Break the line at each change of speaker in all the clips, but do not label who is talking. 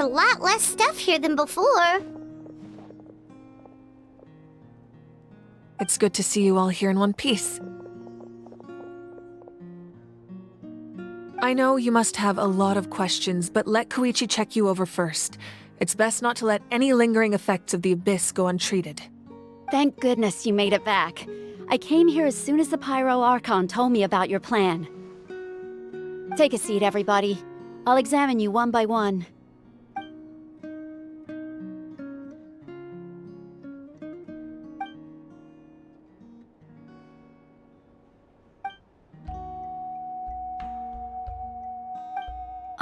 a lot less stuff here than before.
It's good to see you all here in one piece. I know you must have a lot of questions, but let Koichi check you over first. It's best not to let any lingering effects of the Abyss go untreated.
Thank goodness you made it back. I came here as soon as the Pyro Archon told me about your plan. Take a seat, everybody. I'll examine you one by one.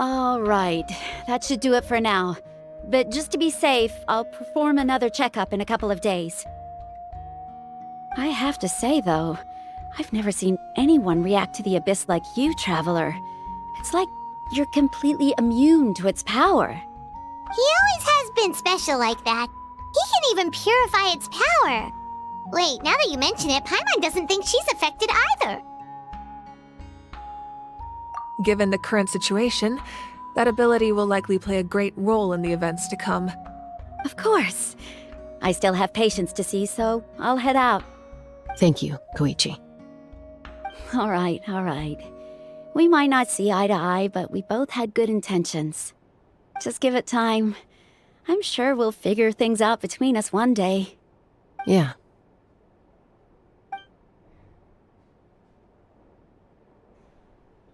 All right, that should do it for now. But just to be safe, I'll perform another checkup in a couple of days. I have to say, though, I've never seen anyone react to the Abyss like you, Traveler. It's like you're completely immune to its power.
He always has been special like that. He can even purify its power. Wait, now that you mention it, Paimon doesn't think she's affected either.
Given the current situation, that ability will likely play a great role in the events to come.
Of course. I still have patients to see, so I'll head out.
Thank you, Koichi.
All right, all right. We might not see eye to eye, but we both had good intentions. Just give it time. I'm sure we'll figure things out between us one day.
Yeah.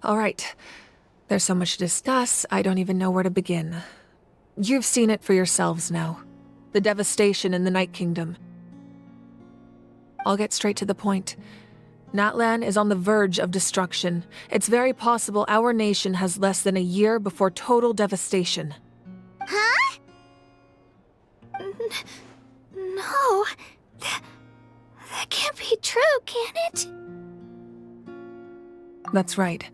All right. There's so much to discuss, I don't even know where to begin. You've seen it for yourselves now. The devastation in the Night Kingdom. I'll get straight to the point. Natlan is on the verge of destruction. It's very possible our nation has less than a year before total devastation.
Huh? No. That can't be true, can it?
That's right.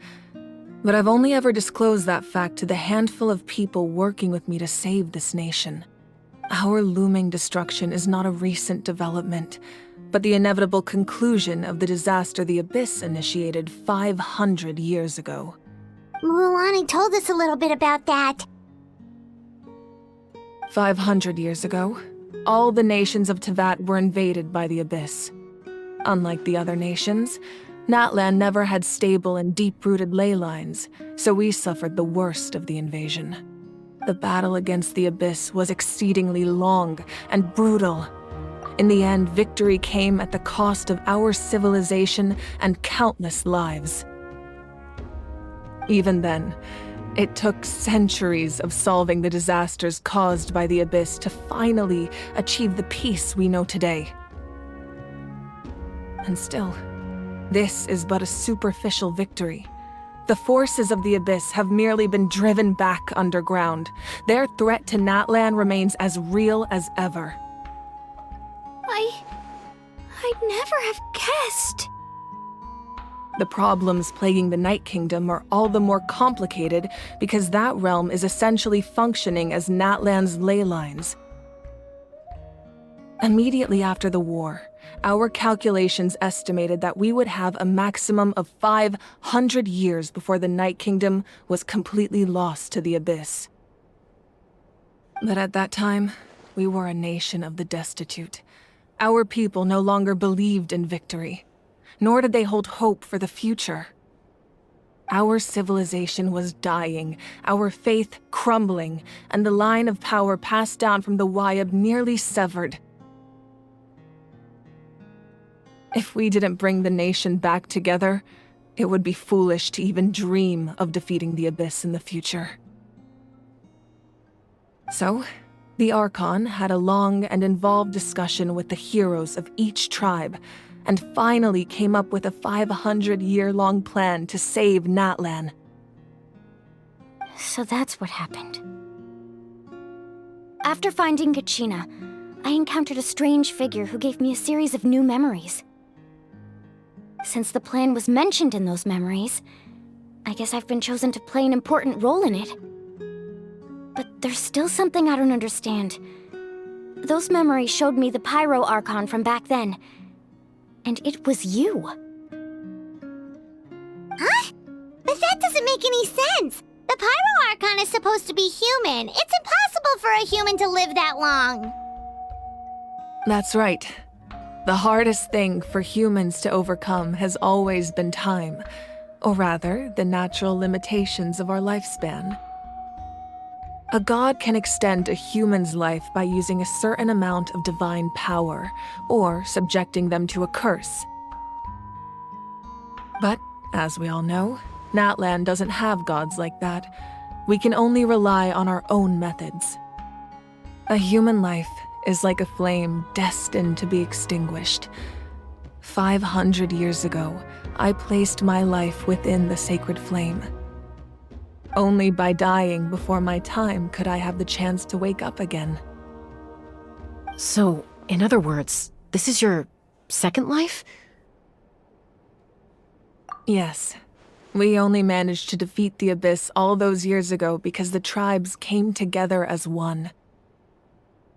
But I've only ever disclosed that fact to the handful of people working with me to save this nation. Our looming destruction is not a recent development, but the inevitable conclusion of the disaster the Abyss initiated 500 years ago.
Mualani told us a little bit about that.
500 years ago, all the nations of Teyvat were invaded by the Abyss. Unlike the other nations, Natlan never had stable and deep-rooted ley lines, so we suffered the worst of the invasion. The battle against the Abyss was exceedingly long and brutal. In the end, victory came at the cost of our civilization and countless lives. Even then, it took centuries of solving the disasters caused by the Abyss to finally achieve the peace we know today. And still, this is but a superficial victory. The forces of the Abyss have merely been driven back underground. Their threat to Natlan remains as real as ever.
I'd never have guessed.
The problems plaguing the Night Kingdom are all the more complicated because that realm is essentially functioning as Natlan's ley lines. Immediately after the war, our calculations estimated that we would have a maximum of 500 years before the Night Kingdom was completely lost to the Abyss. But at that time, we were a nation of the destitute. Our people no longer believed in victory, nor did they hold hope for the future. Our civilization was dying, our faith crumbling, and the line of power passed down from the Wayab nearly severed. If we didn't bring the nation back together, it would be foolish to even dream of defeating the Abyss in the future. So, the Archon had a long and involved discussion with the heroes of each tribe, and finally came up with a 500-year-long plan to save Natlan.
So that's what happened. After finding Kachina, I encountered a strange figure who gave me a series of new memories. Since the plan was mentioned in those memories, I guess I've been chosen to play an important role in it. But there's still something I don't understand. Those memories showed me the Pyro Archon from back then. And it was you. Huh? But that doesn't make any sense! The Pyro Archon is supposed to be human. It's
impossible for a human to live that long.
That's right. The hardest thing for humans to overcome has always been time, or rather, the natural limitations of our lifespan. A god can extend a human's life by using a certain amount of divine power, or subjecting them to a curse. But, as we all know, Natlan doesn't have gods like that. We can only rely on our own methods. A human life is like a flame destined to be extinguished. 500 years ago, I placed my life within the sacred flame. Only by dying before my time could I have the chance to wake up again.
So, in other words, this is your second life?
Yes. We only managed to defeat the Abyss all those years ago because the tribes came together as one.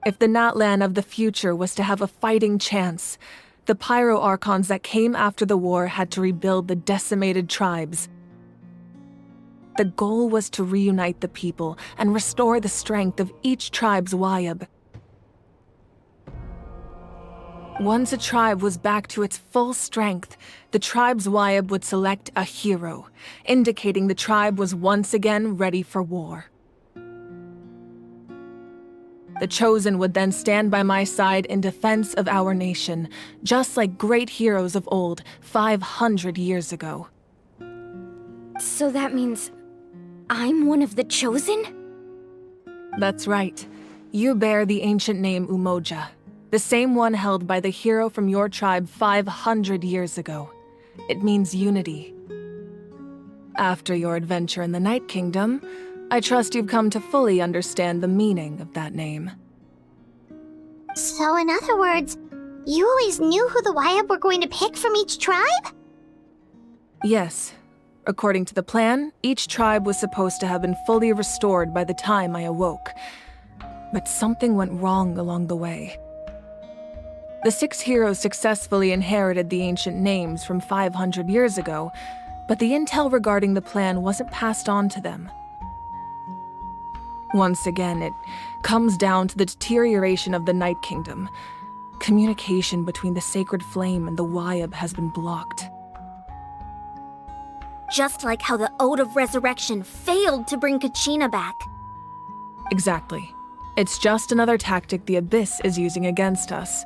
If the Natlan of the future was to have a fighting chance, the Pyro Archons that came after the war had to rebuild the decimated tribes. The goal was to reunite the people and restore the strength of each tribe's Wayab. Once a tribe was back to its full strength, the tribe's Wayab would select a hero, indicating the tribe was once again ready for war. The Chosen would then stand by my side in defense of our nation, just like great heroes of old, 500 years ago.
So that means I'm one of the Chosen?
That's right. You bear the ancient name Umoja, the same one held by the hero from your tribe 500 years ago. It means unity. After your adventure in the Night Kingdom, I trust you've come to fully understand the meaning of that name.
So in other words, you always knew who the Wayab were going to pick from each tribe?
Yes. According to the plan, each tribe was supposed to have been fully restored by the time I awoke. But something went wrong along the way. The 6 heroes successfully inherited the ancient names from 500 years ago, but the intel regarding the plan wasn't passed on to them. Once again, it comes down to the deterioration of the Night Kingdom. Communication between the Sacred Flame and the Wayab has been blocked.
Just like how the Ode of Resurrection failed to bring Kachina back.
Exactly. It's just another tactic the Abyss is using against us.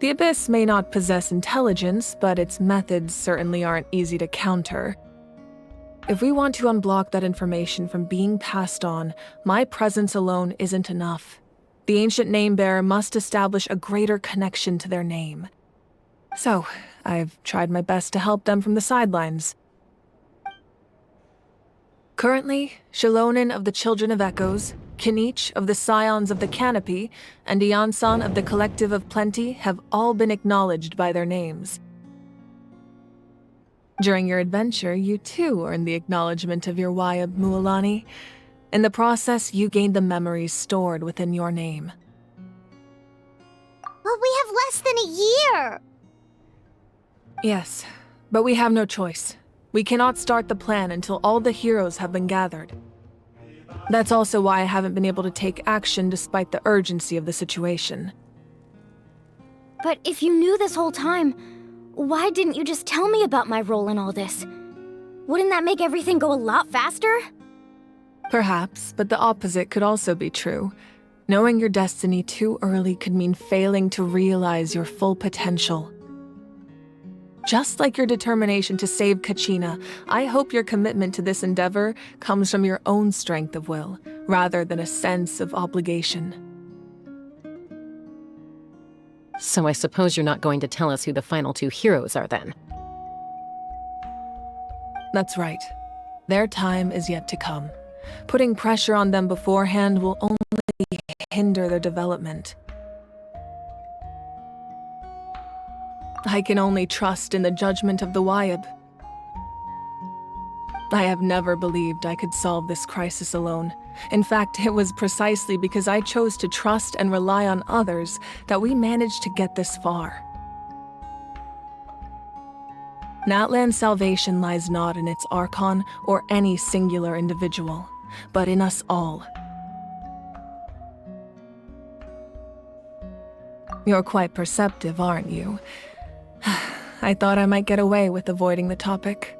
The Abyss may not possess intelligence, but its methods certainly aren't easy to counter. If we want to unblock that information from being passed on, my presence alone isn't enough. The ancient name-bearer must establish a greater connection to their name. So, I've tried my best to help them from the sidelines. Currently, Shilonin of the Children of Echoes, Kinich of the Scions of the Canopy, and Iansan of the Collective of Plenty have all been acknowledged by their names. During your adventure, you too earned the acknowledgement of your Wayab, Mualani. In the process, you gained the memories stored within your name.
But we have less than a year!
Yes, but we have no choice. We cannot start the plan until all the heroes have been gathered. That's also why I haven't been able to take action despite the urgency of the situation.
But if you knew this whole time, why didn't you just tell me about my role in all this? Wouldn't that make everything go a lot faster?
Perhaps, but the opposite could also be true. Knowing your destiny too early could mean failing to realize your full potential. Just like your determination to save Kachina, I hope your commitment to this endeavor comes from your own strength of will, rather than a sense of obligation.
So I suppose you're not going to tell us who the final 2 heroes are then?
That's right. Their time is yet to come. Putting pressure on them beforehand will only hinder their development. I can only trust in the judgment of the Wayab. I have never believed I could solve this crisis alone. In fact, it was precisely because I chose to trust and rely on others that we managed to get this far. Natlan's salvation lies not in its Archon or any singular individual, but in us all. You're quite perceptive, aren't you? I thought I might get away with avoiding the topic.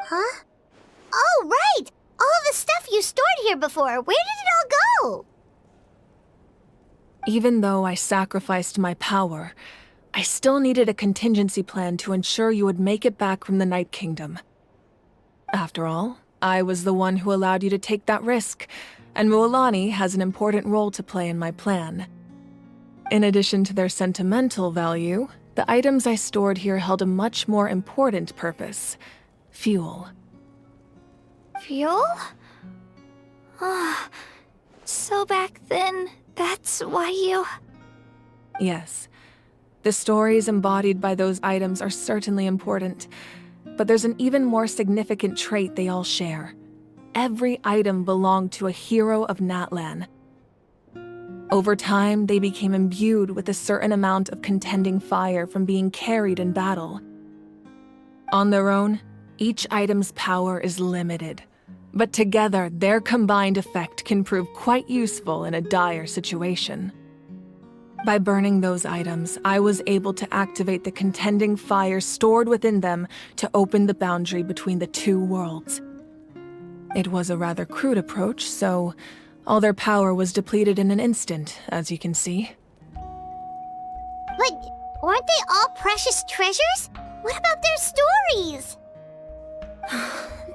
Huh? Oh, right! All the stuff you stored here before, where did it all go?
Even though I sacrificed my power, I still needed a contingency plan to ensure you would make it back from the Night Kingdom. After all, I was the one who allowed you to take that risk, and Mualani has an important role to play in my plan. In addition to their sentimental value, the items I stored here held a much more important purpose: fuel.
Fuel? So back then, that's why you...
Yes. The stories embodied by those items are certainly important, but there's an even more significant trait they all share. Every item belonged to a hero of Natlan. Over time, they became imbued with a certain amount of contending fire from being carried in battle. On their own, each item's power is limited, but together, their combined effect can prove quite useful in a dire situation. By burning those items, I was able to activate the contending fire stored within them to open the boundary between the two worlds. It was a rather crude approach, so all their power was depleted in an instant, as you can see.
But weren't they all precious treasures? What about their stories?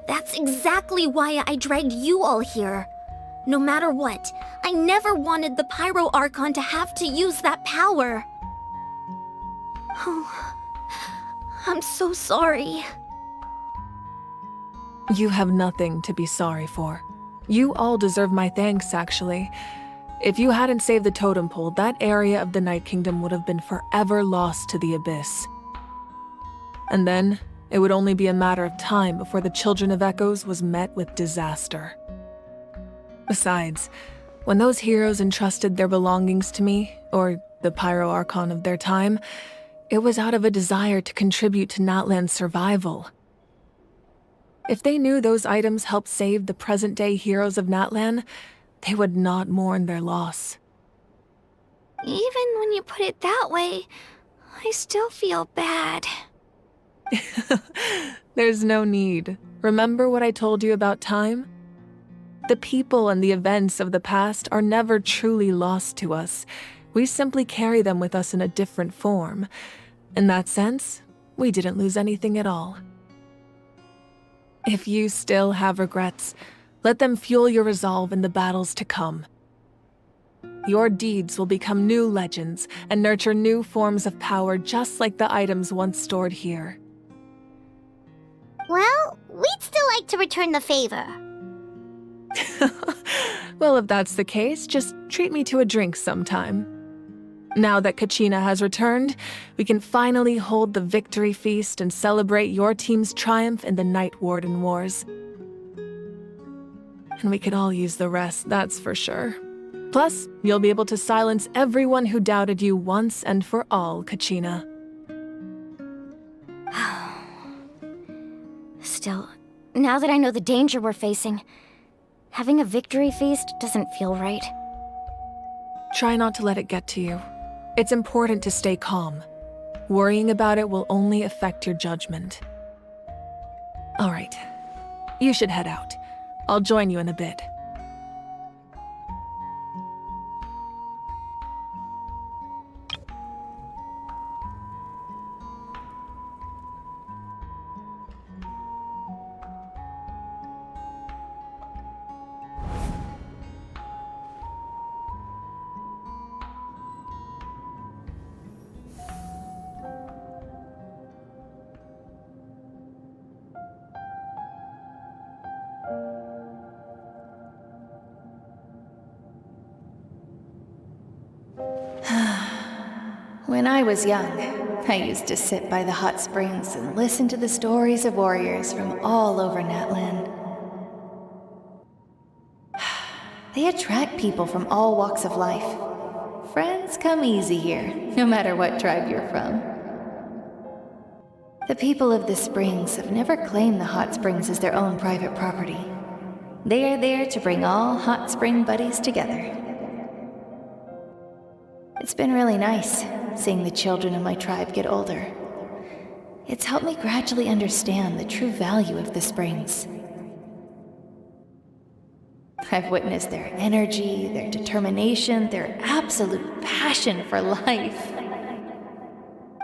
That's exactly why I dragged you all here. No matter what, I never wanted the Pyro Archon to have to use that power. Oh, I'm so sorry.
You have nothing to be sorry for. You all deserve my thanks, actually. If you hadn't saved the totem pole, that area of the Night Kingdom would have been forever lost to the abyss. And then, it would only be a matter of time before the Children of Echoes was met with disaster. Besides, when those heroes entrusted their belongings to me, or the Pyro Archon of their time, it was out of a desire to contribute to Natlan's survival. If they knew those items helped save the present-day heroes of Natlan, they would not mourn their loss.
Even when you put it that way, I still feel bad.
There's no need. Remember what I told you about time? The people and the events of the past are never truly lost to us. We simply carry them with us in a different form. In that sense, we didn't lose anything at all. If you still have regrets, let them fuel your resolve in the battles to come. Your deeds will become new legends and nurture new forms of power just like the items once stored here.
Well, we'd still like to return the favor.
Well, if that's the case, just treat me to a drink sometime. Now that Kachina has returned, we can finally hold the victory feast and celebrate your team's triumph in the Night Warden Wars. And we could all use the rest, that's for sure. Plus, you'll be able to silence everyone who doubted you once and for all, Kachina.
Still, now that I know the danger we're facing, having a victory feast doesn't feel right.
Try not to let it get to you. It's important to stay calm. Worrying about it will only affect your judgment. All right, you should head out. I'll join you in a bit.
When I was young, I used to sit by the hot springs and listen to the stories of warriors from all over Natlan. They attract people from all walks of life. Friends come easy here, no matter what tribe you're from. The people of the springs have never claimed the hot springs as their own private property. They are there to bring all hot spring buddies together. It's been really nice, seeing the children of my tribe get older. It's helped me gradually understand the true value of the springs. I've witnessed their energy, their determination, their absolute passion for life.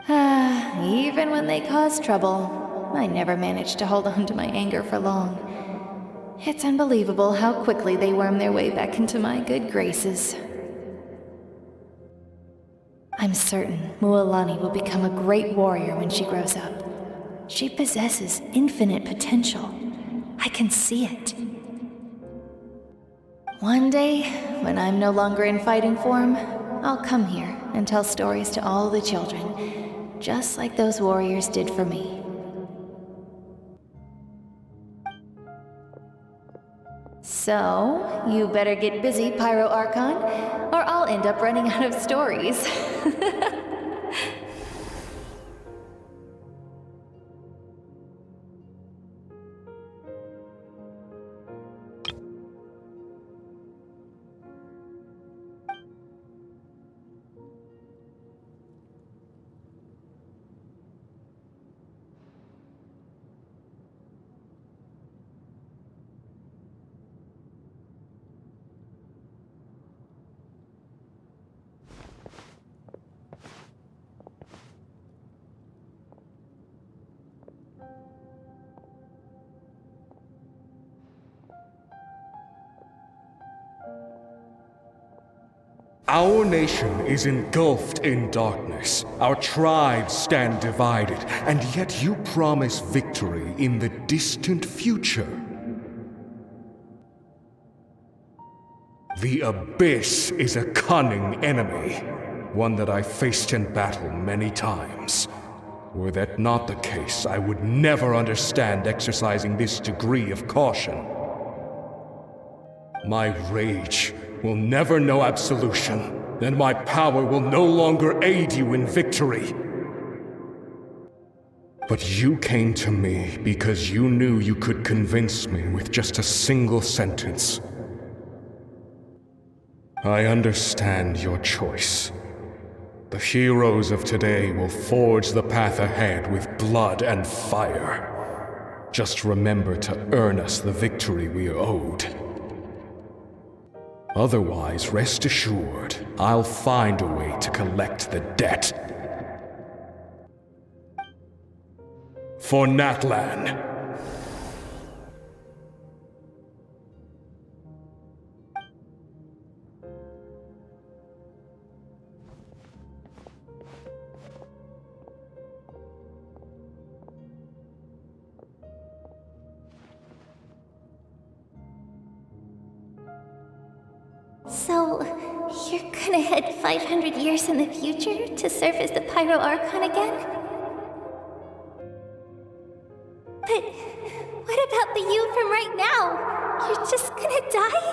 Even when they cause trouble, I never managed to hold on to my anger for long. It's unbelievable how quickly they worm their way back into my good graces. I'm certain Mualani will become a great warrior when she grows up. She possesses infinite potential. I can see it. One day, when I'm no longer in fighting form, I'll come here and tell stories to all the children, just like those warriors did for me. So, you better get busy, Pyro Archon, or I'll end up running out of stories.
Our nation is engulfed in darkness. Our tribes stand divided, and yet you promise victory in the distant future. The Abyss is a cunning enemy, one that I faced in battle many times. Were that not the case, I would never understand exercising this degree of caution. My rage will never know absolution, and my power will no longer aid you in victory. But you came to me because you knew you could convince me with just a single sentence. I understand your choice. The heroes of today will forge the path ahead with blood and fire. Just remember to earn us the victory we are owed. Otherwise, rest assured, I'll find a way to collect the debt. For Natlan.
So, you're gonna head 500 years in the future to serve as the Pyro Archon again? But what about the you from right now? You're just gonna die?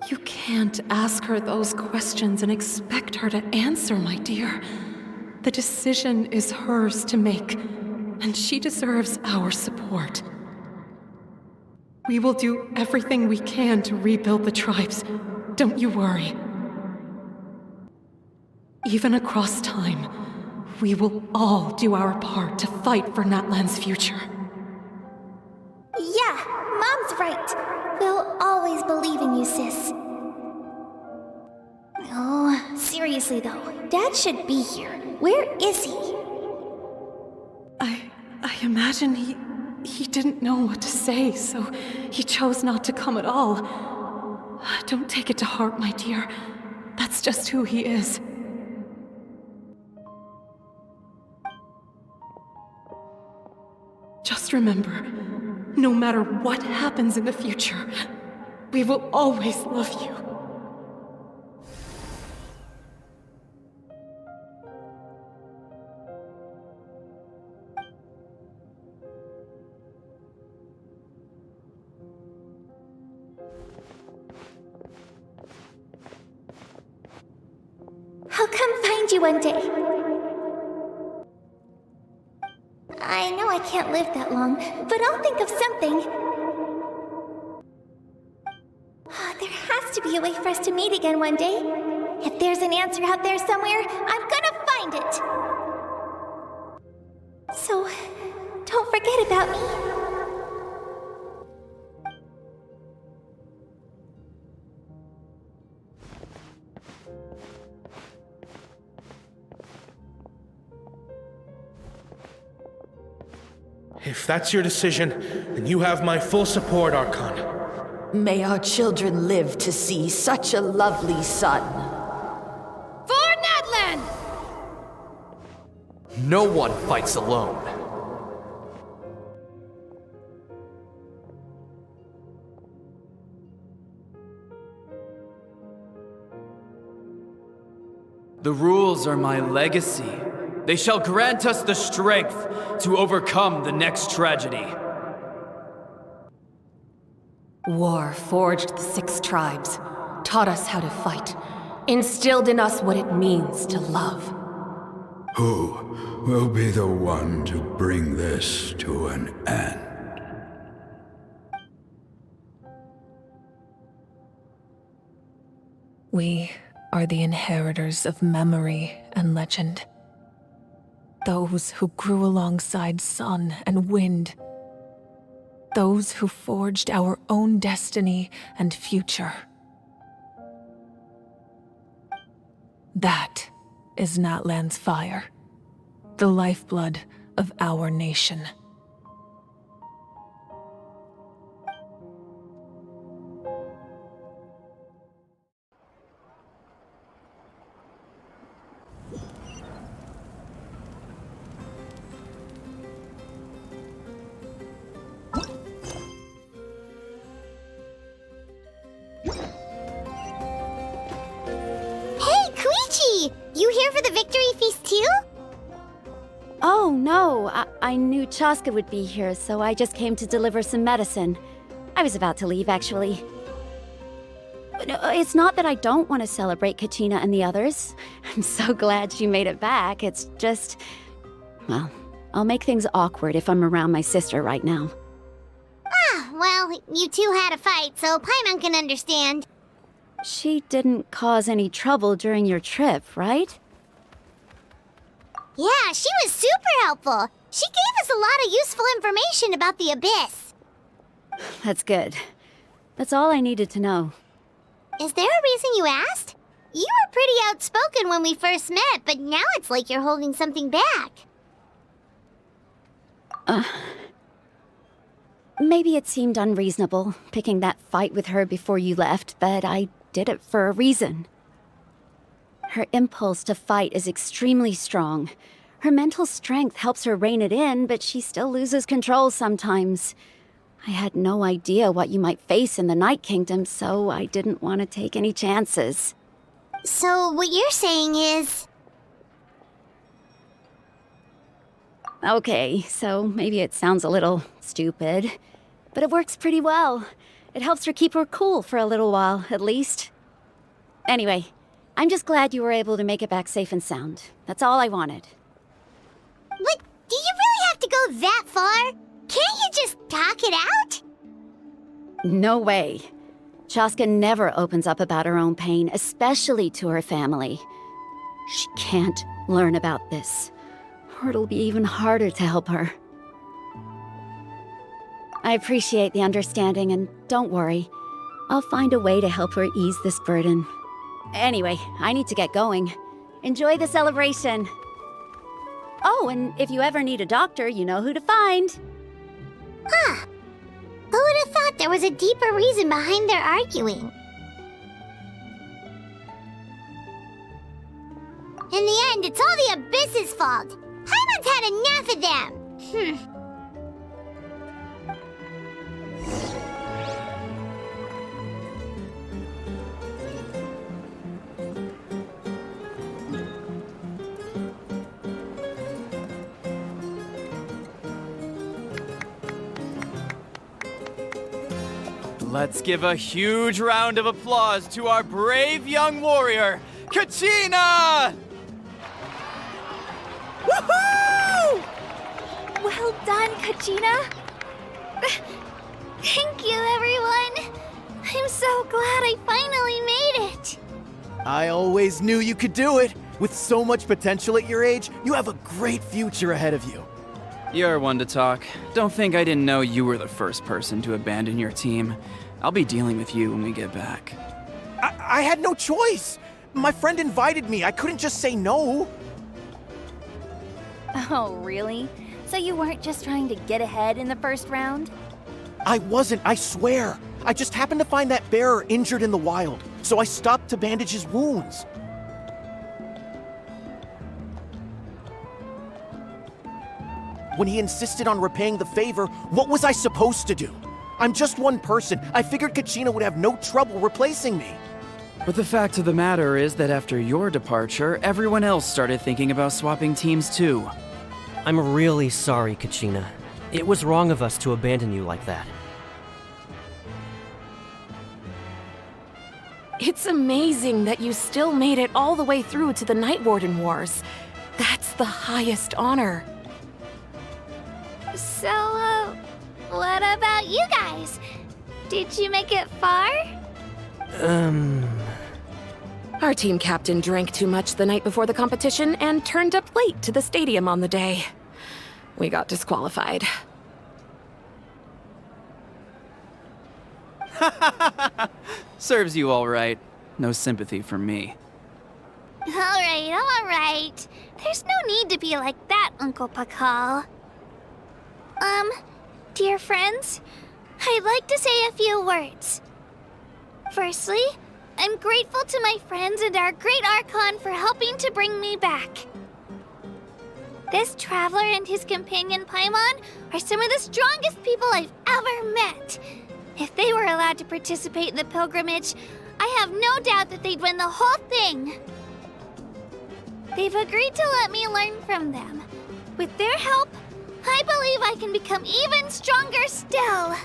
You can't ask her those questions and expect her to answer, my dear. The decision is hers to make, and she deserves our support. We will do everything we can to rebuild the tribes. Don't you worry. Even across time, we will all do our part to fight for Natlan's future.
Yeah, Mom's right. We'll always believe in you, sis. Oh, seriously though, Dad should be here. Where is he?
I imagine he didn't know what to say, so he chose not to come at all. Don't take it to heart, my dear. That's just who he is. Just remember, no matter what happens in the future, we will always love you.
I'll come find you one day. I know I can't live that long, but I'll think of something. There has to be a way for us to meet again one day.
If there's an answer out there somewhere, I'm gonna find it. So, don't forget about me.
If that's your decision, then you have my full support, Archon.
May our children live to see such a lovely son.
For Natlan!
No one fights alone. The rules are my legacy. They shall grant us the strength to overcome the next tragedy.
War forged the 6 tribes, taught us how to fight, instilled in us what it means to love.
Who will be the one to bring this to an end?
We are the inheritors of memory and legend. Those who grew alongside sun and wind. Those who forged our own destiny and future. That is Natlan's fire, the lifeblood of our nation.
You here for the victory feast too?
Oh, no. I knew Chaska would be here, so I just came to deliver some medicine. I was about to leave, actually. No, it's not that I don't want to celebrate Kachina and the others. I'm so glad she made it back. It's just... well, I'll make things awkward if I'm around my sister right now.
Ah, well, you two had a fight, so Paimon can understand.
She didn't cause any trouble during your trip, right?
Yeah, she was super helpful. She gave us a lot of useful information about the Abyss.
That's good. That's all I needed to know.
Is there a reason you asked? You were pretty outspoken when we first met, but now it's like you're holding something back.
Maybe it seemed unreasonable, picking that fight with her before you left, but I did it for a reason. Her impulse to fight is extremely strong. Her mental strength helps her rein it in, but she still loses control sometimes. I had no idea what you might face in the Night Kingdom, so I didn't want to take any chances.
So what you're saying is...
Okay, so maybe it sounds a little stupid, but it works pretty well. It helps her keep her cool for a little while, at least. Anyway, I'm just glad you were able to make it back safe and sound. That's all I wanted.
But do you really have to go that far? Can't you just talk it out?
No way. Chaska never opens up about her own pain, especially to her family. She can't learn about this, or it'll be even harder to help her. I appreciate the understanding, and don't worry. I'll find a way to help her ease this burden. Anyway, I need to get going. Enjoy the celebration. Oh, and if you ever need a doctor, you know who to find.
Huh. Who would have thought there was a deeper reason behind their arguing? In the end, it's all the Abyss's fault. Paimon's had enough of them.
Let's give a huge round of applause to our brave young warrior, Kachina! Woohoo!
Well done, Kachina! Thank you, everyone! I'm so glad I finally made it!
I always knew you could do it. With so much potential at your age, you have a great future ahead of you.
You're one to talk. Don't think I didn't know you were the first person to abandon your team. I'll be dealing with you when we get back.
I had no choice. My friend invited me. I couldn't just say no.
Oh, really? So you weren't just trying to get ahead in the first round?
I wasn't, I swear. I just happened to find that bearer injured in the wild, so I stopped to bandage his wounds. When he insisted on repaying the favor, what was I supposed to do? I'm just one person. I figured Kachina would have no trouble replacing me.
But the fact of the matter is that after your departure, everyone else started thinking about swapping teams too.
I'm really sorry, Kachina. It was wrong of us to abandon you like that.
It's amazing that you still made it all the way through to the Night Warden Wars. That's the highest honor.
So, what about you guys? Did you make it far?
Our team captain drank too much the night before the competition and turned up late to the stadium on the day. We got disqualified.
Serves you all right. No sympathy from me.
Alright. There's no need to be like that, Uncle Pakal. Dear friends, I'd like to say a few words. Firstly, I'm grateful to my friends and our great Archon for helping to bring me back. This traveler and his companion Paimon are some of the strongest people I've ever met. If they were allowed to participate in the pilgrimage, I have no doubt that they'd win the whole thing. They've agreed to let me learn from them. With their help, I believe I can become even stronger still.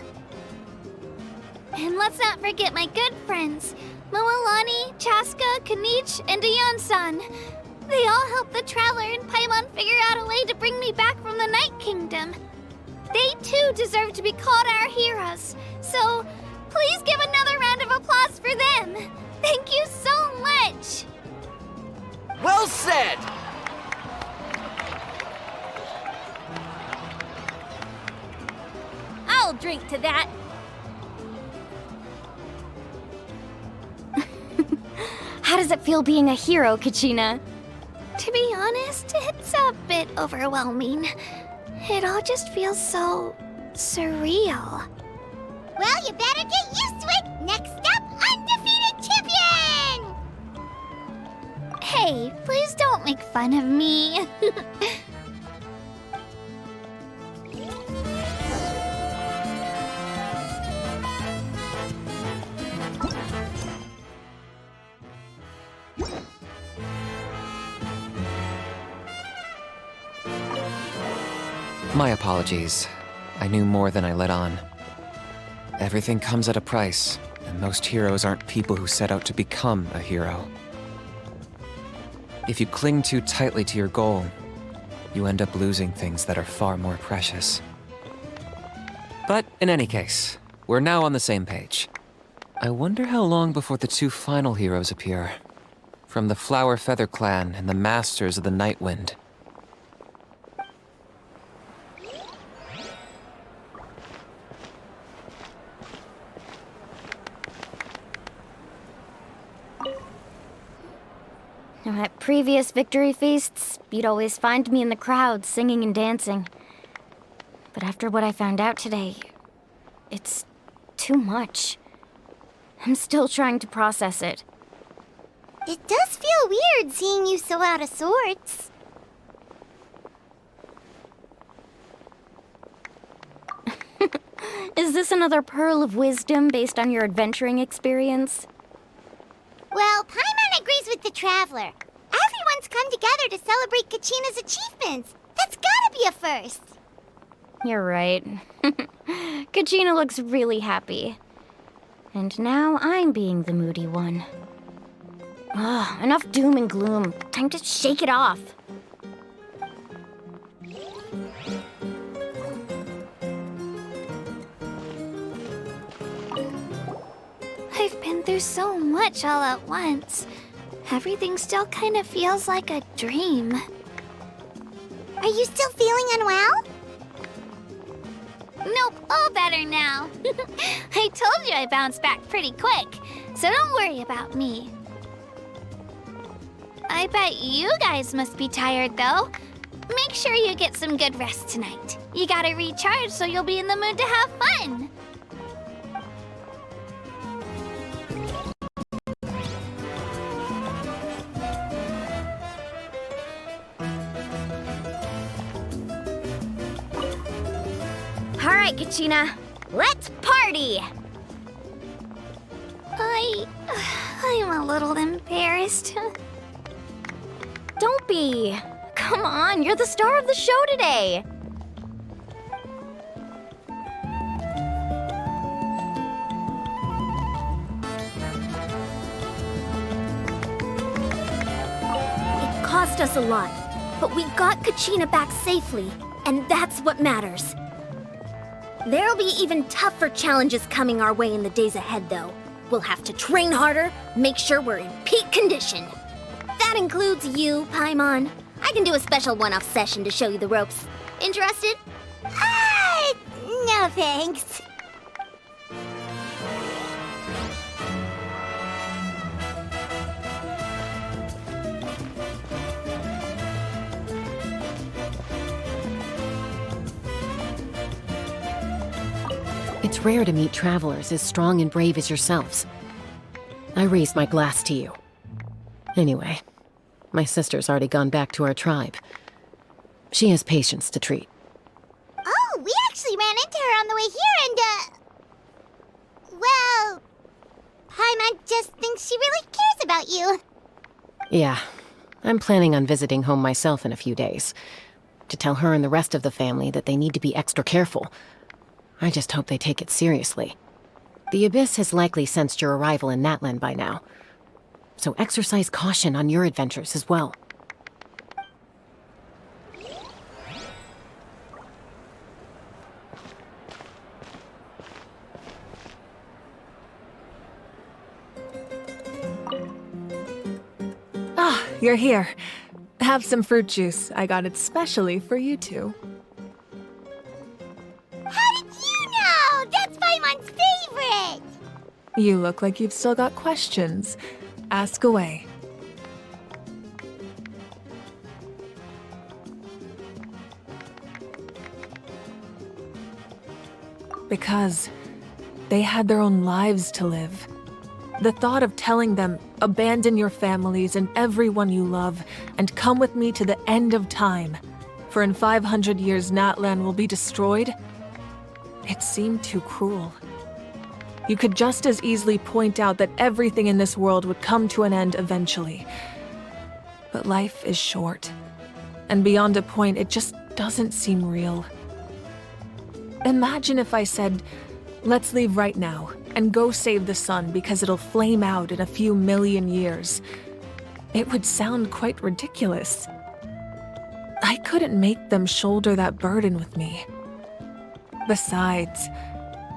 And let's not forget my good friends, Moalani, Chaska, Kanich, and Aeon-san. They all helped the Traveler and Paimon figure out a way to bring me back from the Night Kingdom. They too deserve to be called our heroes, so please give another round of applause for them. Thank you so much.
Well said!
I'll drink to that.
How does it feel being a hero, Kachina?
To be honest, it's a bit overwhelming. It all just feels so surreal. Well, you better get used to it. Next up, undefeated champion! Hey, please don't make fun of me.
My apologies. I knew more than I let on. Everything comes at a price, and most heroes aren't people who set out to become a hero. If you cling too tightly to your goal, you end up losing things that are far more precious. But in any case, we're now on the same page. I wonder how long before the two final heroes appear. From the Flower Feather Clan and the Masters of the Night Wind.
Now, at previous victory feasts, you'd always find me in the crowd singing and dancing. But after what I found out today, it's too much. I'm still trying to process it.
It does feel weird seeing you so out of sorts.
Is this another pearl of wisdom based on your adventuring experience?
Well, Paimon agrees with the Traveler. Everyone's come together to celebrate Kachina's achievements. That's gotta be a first.
You're right. Kachina looks really happy. And now I'm being the moody one. Ugh, enough doom and gloom. Time to shake it off.
I've been through so much all at once. Everything still kind of feels like a dream.
Are you still feeling unwell?
Nope, all better now. I told you I bounced back pretty quick, so don't worry about me. I bet you guys must be tired, though. Make sure you get some good rest tonight. You gotta recharge so you'll be in the mood to have fun.
All right, Kachina, let's party!
I'm a little embarrassed.
Don't be. Come on, you're the star of the show today. It cost us a lot, but we got Kachina back safely, and that's what matters. There'll be even tougher challenges coming our way in the days ahead, though. We'll have to train harder, make sure we're in peak condition. That includes you, Paimon. I can do a special one-off session to show you the ropes. Interested?
No thanks.
It's rare to meet travelers as strong and brave as yourselves. I raise my glass to you. Anyway, my sister's already gone back to our tribe. She has patients to treat.
Oh, we actually ran into her on the way here and, well, Paimon just thinks she really cares about you.
Yeah, I'm planning on visiting home myself in a few days. To tell her and the rest of the family that they need to be extra careful. I just hope they take it seriously. The Abyss has likely sensed your arrival in Natlan by now. So exercise caution on your adventures as well.
Ah, you're here. Have some fruit juice. I got it specially for you two.
How did you know? That's Paimon's favorite!
You look like you've still got questions. Ask away. Because they had their own lives to live. The thought of telling them, abandon your families and everyone you love, and come with me to the end of time, for in 500 years Natlan will be destroyed, it seemed too cruel. You could just as easily point out that everything in this world would come to an end eventually. But life is short, and beyond a point, it just doesn't seem real. Imagine if I said, let's leave right now, and go save the sun because it'll flame out in a few million years. It would sound quite ridiculous. I couldn't make them shoulder that burden with me. Besides,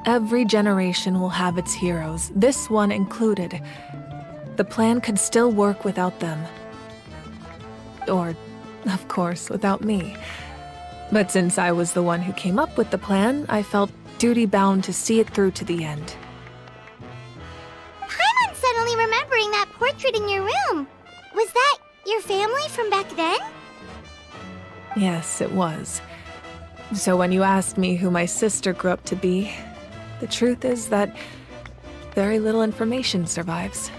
every generation will have its heroes, this one included. The plan could still work without them. Or, of course, without me. But since I was the one who came up with the plan, I felt duty-bound to see it through to the end.
Paimon's suddenly remembering that portrait in your room. Was that your family from back then?
Yes, it was. So when you asked me who my sister grew up to be, the truth is that very little information survives.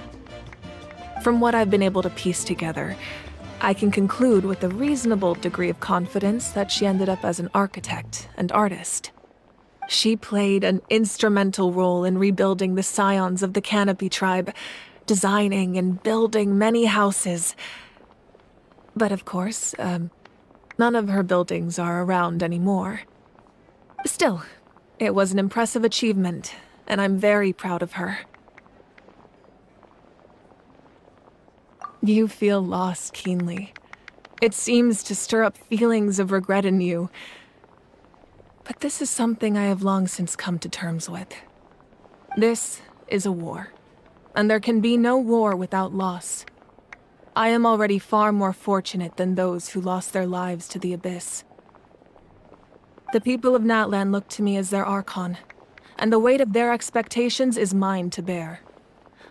From what I've been able to piece together, I can conclude with a reasonable degree of confidence that she ended up as an architect and artist. She played an instrumental role in rebuilding the scions of the Canopy tribe, designing and building many houses. But of course, none of her buildings are around anymore. Still, it was an impressive achievement, and I'm very proud of her. You feel loss keenly. It seems to stir up feelings of regret in you. But this is something I have long since come to terms with. This is a war, and there can be no war without loss. I am already far more fortunate than those who lost their lives to the Abyss. The people of Natlan look to me as their Archon, and the weight of their expectations is mine to bear.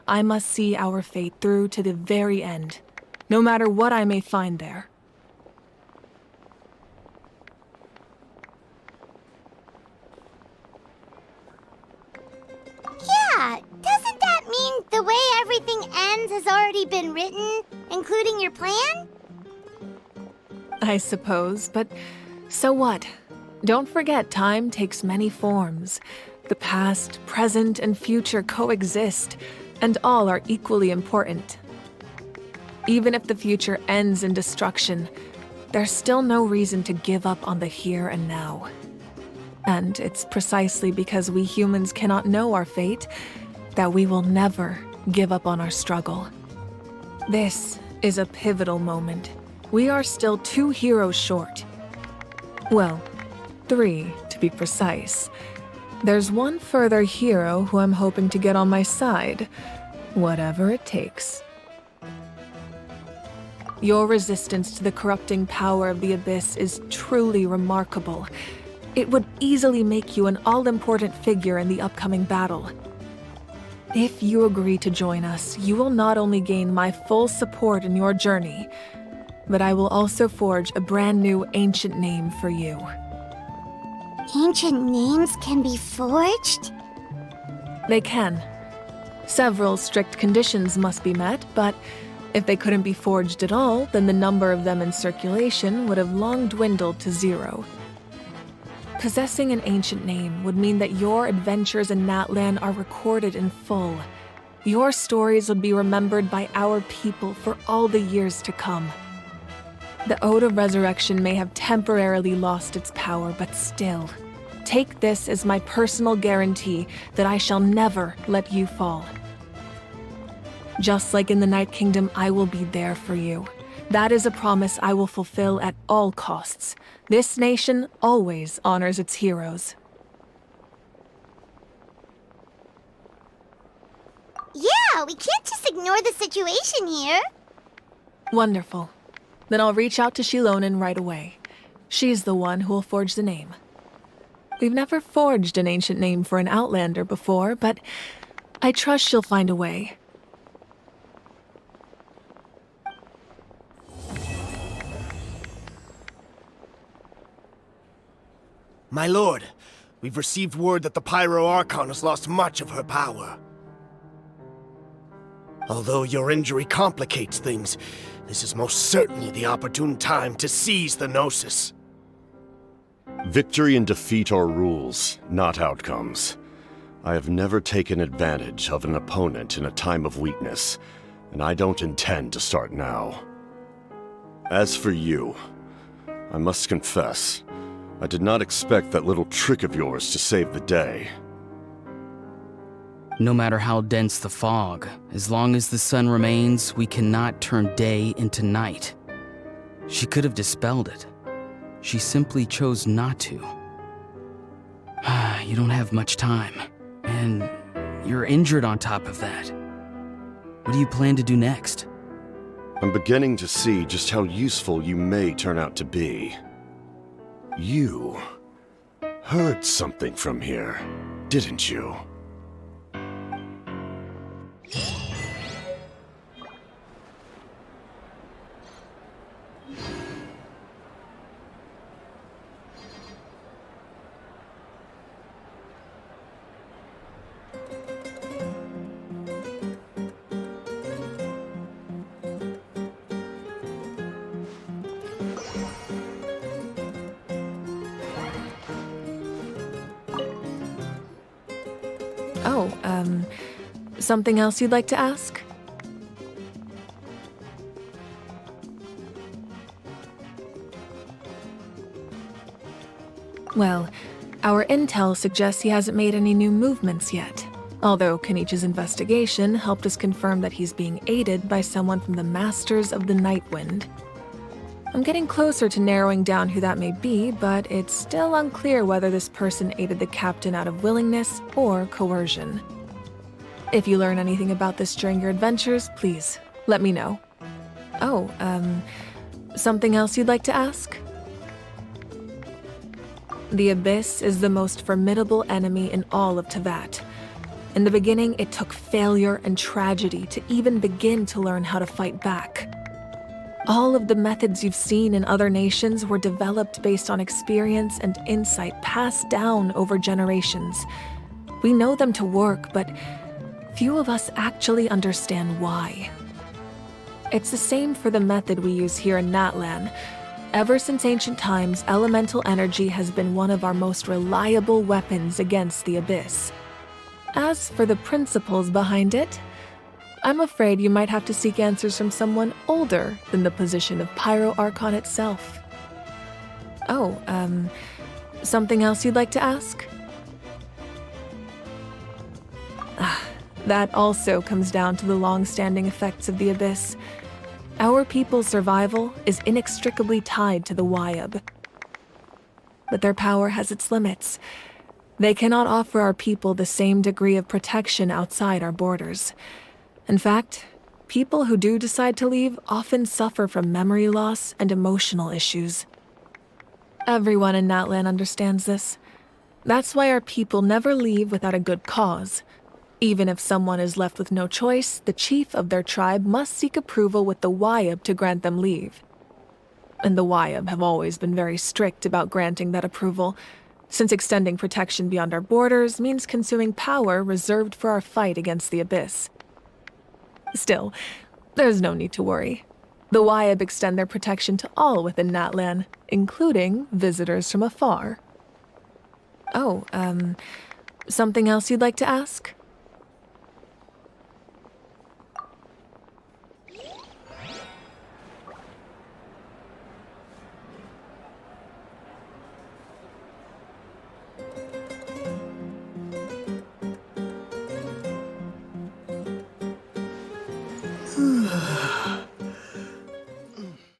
I must see our fate through to the very end, no matter what I may find there.
Yeah, doesn't that mean the way everything ends has already been written, including your plan?
I suppose, but so what? Don't forget, time takes many forms. The past, present, and future coexist, and all are equally important. Even if the future ends in destruction, there's still no reason to give up on the here and now. And it's precisely because we humans cannot know our fate that we will never give up on our struggle. This is a pivotal moment. We are still 2 heroes short. Well, 3 to be precise. There's one further hero who I'm hoping to get on my side, whatever it takes. Your resistance to the corrupting power of the Abyss is truly remarkable. It would easily make you an all-important figure in the upcoming battle. If you agree to join us, you will not only gain my full support in your journey, but I will also forge a brand new ancient name for you.
Ancient names can be forged?
They can. Several strict conditions must be met, but if they couldn't be forged at all, then the number of them in circulation would have long dwindled to 0. Possessing an ancient name would mean that your adventures in Natlan are recorded in full. Your stories would be remembered by our people for all the years to come. The Ode of Resurrection may have temporarily lost its power, but still, take this as my personal guarantee that I shall never let you fall. Just like in the Night Kingdom, I will be there for you. That is a promise I will fulfill at all costs. This nation always honors its heroes.
Yeah, we can't just ignore the situation here.
Wonderful. Then I'll reach out to Shilonen right away. She's the one who will forge the name. We've never forged an ancient name for an Outlander before, but I trust she'll find a way.
My lord, we've received word that the Pyro Archon has lost much of her power. Although your injury complicates things, this is most certainly the opportune time to seize the Gnosis.
Victory and defeat are rules, not outcomes. I have never taken advantage of an opponent in a time of weakness, and I don't intend to start now. As for you, I must confess, I did not expect that little trick of yours to save the day.
No matter how dense the fog, as long as the sun remains, we cannot turn day into night. She could have dispelled it. She simply chose not to. You don't have much time, and you're injured on top of that. What do you plan to do next?
I'm beginning to see just how useful you may turn out to be. You heard something from here, didn't you?
Something else you'd like to ask? Well, our intel suggests he hasn't made any new movements yet, although Kenichi's investigation helped us confirm that he's being aided by someone from the Masters of the Nightwind. I'm getting closer to narrowing down who that may be, but it's still unclear whether this person aided the captain out of willingness or coercion. If you learn anything about this during your adventures, please let me know. Oh, something else you'd like to ask? The Abyss is the most formidable enemy in all of Teyvat. In the beginning, it took failure and tragedy to even begin to learn how to fight back. All of the methods you've seen in other nations were developed based on experience and insight passed down over generations. We know them to work, but few of us actually understand why. It's the same for the method we use here in Natlan. Ever since ancient times, elemental energy has been one of our most reliable weapons against the Abyss. As for the principles behind it, I'm afraid you might have to seek answers from someone older than the position of Pyro Archon itself. Oh, something else you'd like to ask? That also comes down to the long-standing effects of the Abyss. Our people's survival is inextricably tied to the Wyab. But their power has its limits. They cannot offer our people the same degree of protection outside our borders. In fact, people who do decide to leave often suffer from memory loss and emotional issues. Everyone in Natlan understands this. That's why our people never leave without a good cause. Even if someone is left with no choice, the chief of their tribe must seek approval with the Wyab to grant them leave. And the Wyab have always been very strict about granting that approval, since extending protection beyond our borders means consuming power reserved for our fight against the Abyss. Still, there's no need to worry. The Wyab extend their protection to all within Natlan, including visitors from afar. Oh, something else you'd like to ask?